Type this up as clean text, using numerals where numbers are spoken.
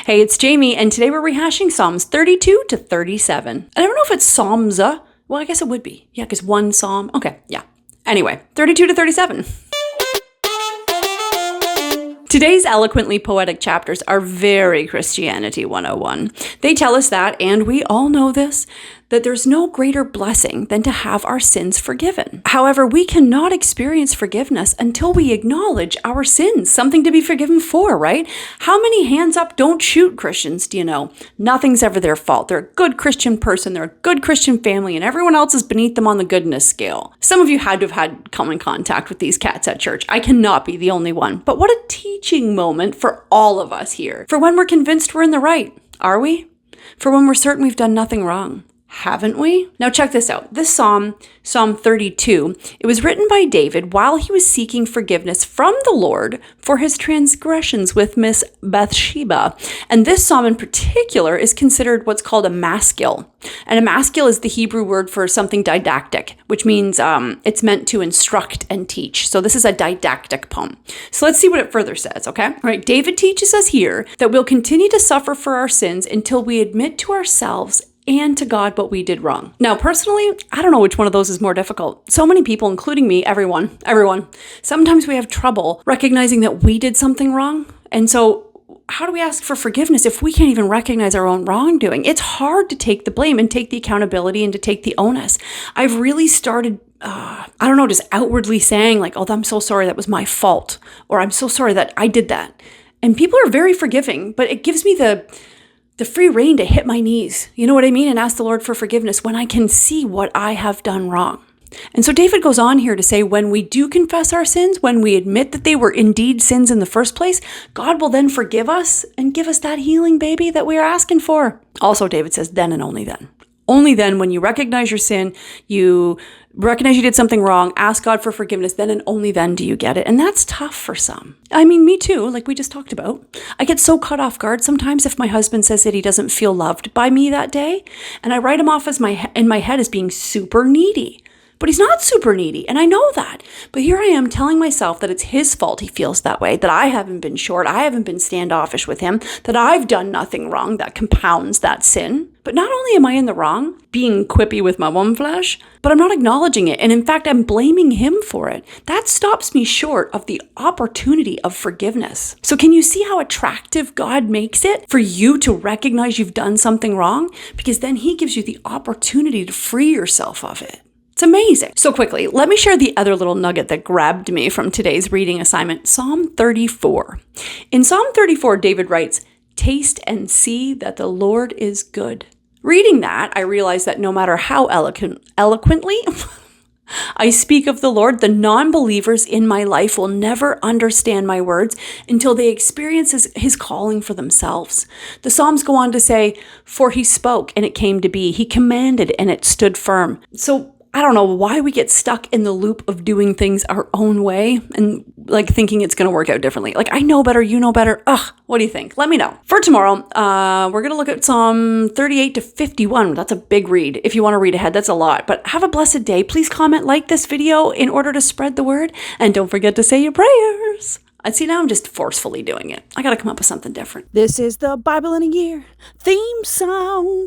Hey, it's Jamie, and today we're rehashing Psalms 32 to 37. I don't know if it's Psalms. Well, I guess it would be. Yeah, because one psalm. Okay, yeah. Anyway, 32 to 37. Today's eloquently poetic chapters are very Christianity 101. They tell us that, and we all know this, that there's no greater blessing than to have our sins forgiven. However, we cannot experience forgiveness until we acknowledge our sins, something to be forgiven for, right? How many hands up, don't shoot Christians do you know? Nothing's ever their fault. They're a good Christian person, they're a good Christian family, and everyone else is beneath them on the goodness scale. Some of you had to have had common contact with these cats at church. I cannot be the only one. But what a teaching moment for all of us here. For when we're convinced we're in the right. Are we? For when we're certain we've done nothing wrong. Haven't we? Now check this out. This psalm, Psalm 32, it was written by David while he was seeking forgiveness from the Lord for his transgressions with Miss Bathsheba. And this psalm in particular is considered what's called a maskil. And a maskil is the Hebrew word for something didactic, which means it's meant to instruct and teach. So this is a didactic poem. So let's see what it further says, okay? All right, David teaches us here that we'll continue to suffer for our sins until we admit to ourselves and to God what we did wrong. Now, personally, I don't know which one of those is more difficult. So many people, including me, everyone, sometimes we have trouble recognizing that we did something wrong. And so how do we ask for forgiveness if we can't even recognize our own wrongdoing? It's hard to take the blame and take the accountability and to take the onus. I've really started just outwardly saying like, oh, I'm so sorry, that was my fault. Or I'm so sorry that I did that. And people are very forgiving, but it gives me the free rein to hit my knees, you know what I mean? And ask the Lord for forgiveness when I can see what I have done wrong. And so David goes on here to say, when we do confess our sins, when we admit that they were indeed sins in the first place, God will then forgive us and give us that healing, baby, that we are asking for. Also, David says, then and only then. Only then, when you recognize your sin, you recognize you did something wrong, ask God for forgiveness, then and only then do you get it. And that's tough for some. I mean, me too, like we just talked about. I get so caught off guard sometimes if my husband says that he doesn't feel loved by me that day, and I write him off in my head as being super needy. But he's not super needy, and I know that. But here I am telling myself that it's his fault he feels that way, that I haven't been short, I haven't been standoffish with him, that I've done nothing wrong that compounds that sin. But not only am I in the wrong, being quippy with my woman flesh, but I'm not acknowledging it. And in fact, I'm blaming him for it. That stops me short of the opportunity of forgiveness. So can you see how attractive God makes it for you to recognize you've done something wrong? Because then he gives you the opportunity to free yourself of it. It's amazing. So quickly, let me share the other little nugget that grabbed me from today's reading assignment, Psalm 34. In Psalm 34, David writes, "Taste and see that the Lord is good." Reading that, I realized that no matter how eloquently I speak of the Lord, the non-believers in my life will never understand my words until they experience his calling for themselves. The Psalms go on to say, "For he spoke and it came to be. He commanded and it stood firm." So I don't know why we get stuck in the loop of doing things our own way and like thinking it's going to work out differently. Like, I know better, you know better. What do you think? Let me know. For tomorrow, we're going to look at Psalm 38 to 51. That's a big read. If you want to read ahead, that's a lot. But have a blessed day. Please comment, like this video in order to spread the word. And don't forget to say your prayers. And see, now I'm just forcefully doing it. I got to come up with something different. This is the Bible in a Year theme song.